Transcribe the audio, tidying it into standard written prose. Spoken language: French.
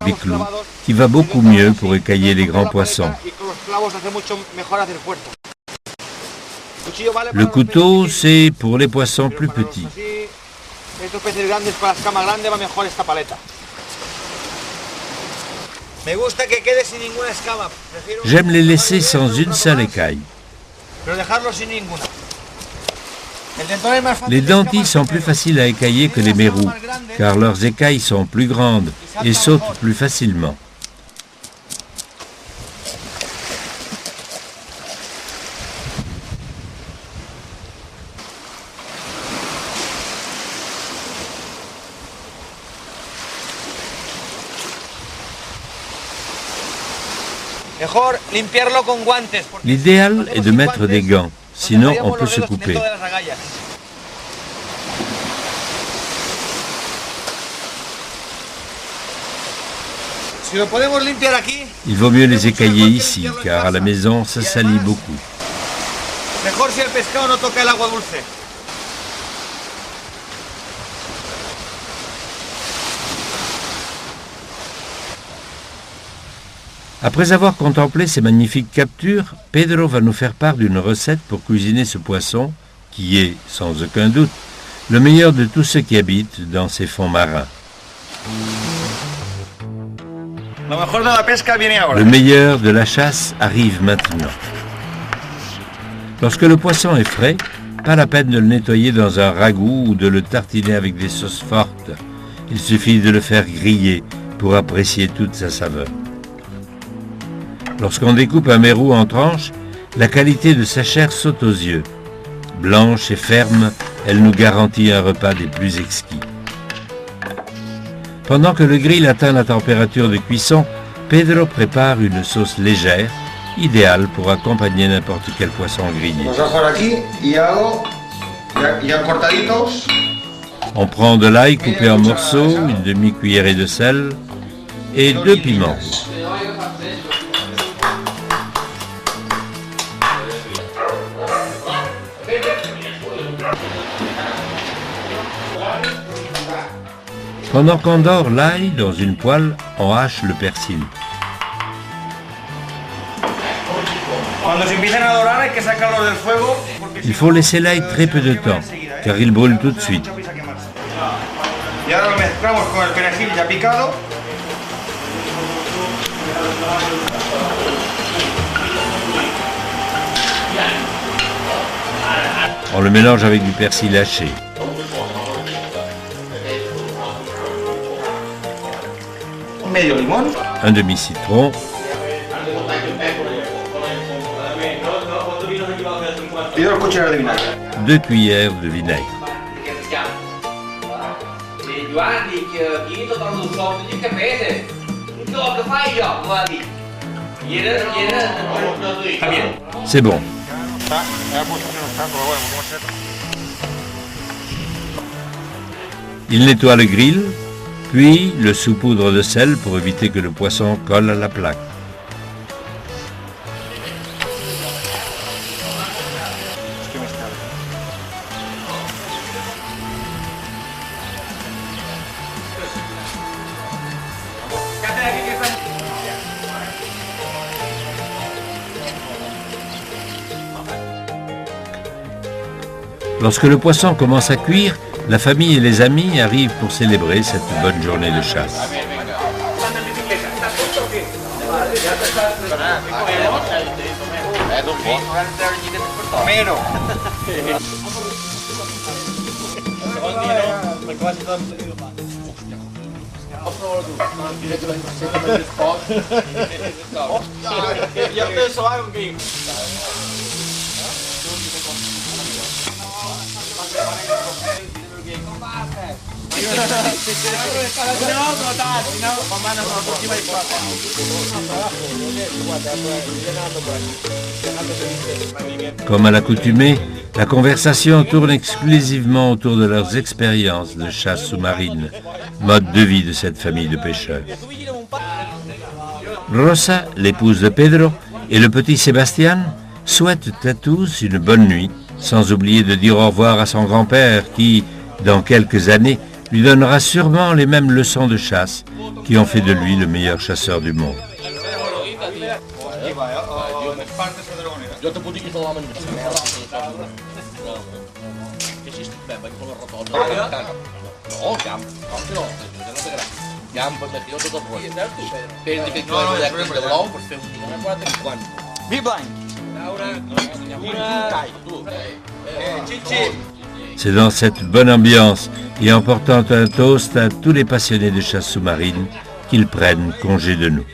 des clous, qui va beaucoup mieux pour écailler les grands poissons. Le couteau, c'est pour les poissons plus petits. J'aime les laisser sans une seule écaille. Les dentilles sont plus faciles à écailler que les mérous, car leurs écailles sont plus grandes et sautent plus facilement. L'idéal est de mettre des gants, sinon on peut se couper. Il vaut mieux les écailler ici, car à la maison, ça salit beaucoup. Après avoir contemplé ces magnifiques captures, Pedro va nous faire part d'une recette pour cuisiner ce poisson, qui est, sans aucun doute, le meilleur de tous ceux qui habitent dans ces fonds marins. Le meilleur de la chasse arrive maintenant. Lorsque le poisson est frais, pas la peine de le nettoyer dans un ragoût ou de le tartiner avec des sauces fortes. Il suffit de le faire griller pour apprécier toute sa saveur. Lorsqu'on découpe un mérou en tranches, la qualité de sa chair saute aux yeux. Blanche et ferme, elle nous garantit un repas des plus exquis. Pendant que le grill atteint la température de cuisson, Pedro prépare une sauce légère, idéale pour accompagner n'importe quel poisson grillé. On prend de l'ail coupé en morceaux, une demi-cuillerée de sel et 2 piments. Pendant qu'on dore l'ail dans une poêle, on hache le persil. Il faut laisser l'ail très peu de temps, car il brûle tout de suite. On le mélange avec du persil haché. Un demi-citron, 2 cuillères de vinaigre. C'est bon. Il nettoie le grill, puis le saupoudre de sel pour éviter que le poisson colle à la plaque. Lorsque le poisson commence à cuire, la famille et les amis arrivent pour célébrer cette bonne journée de chasse. Comme à l'accoutumée, la conversation tourne exclusivement autour de leurs expériences de chasse sous-marine, mode de vie de cette famille de pêcheurs. Rosa, l'épouse de Pedro, et le petit Sébastien souhaitent à tous une bonne nuit, sans oublier de dire au revoir à son grand-père qui, dans quelques années, lui donnera sûrement les mêmes leçons de chasse qui ont fait de lui le meilleur chasseur du monde. C'est dans cette bonne ambiance et en portant un toast à tous les passionnés de chasse sous-marine qu'ils prennent congé de nous.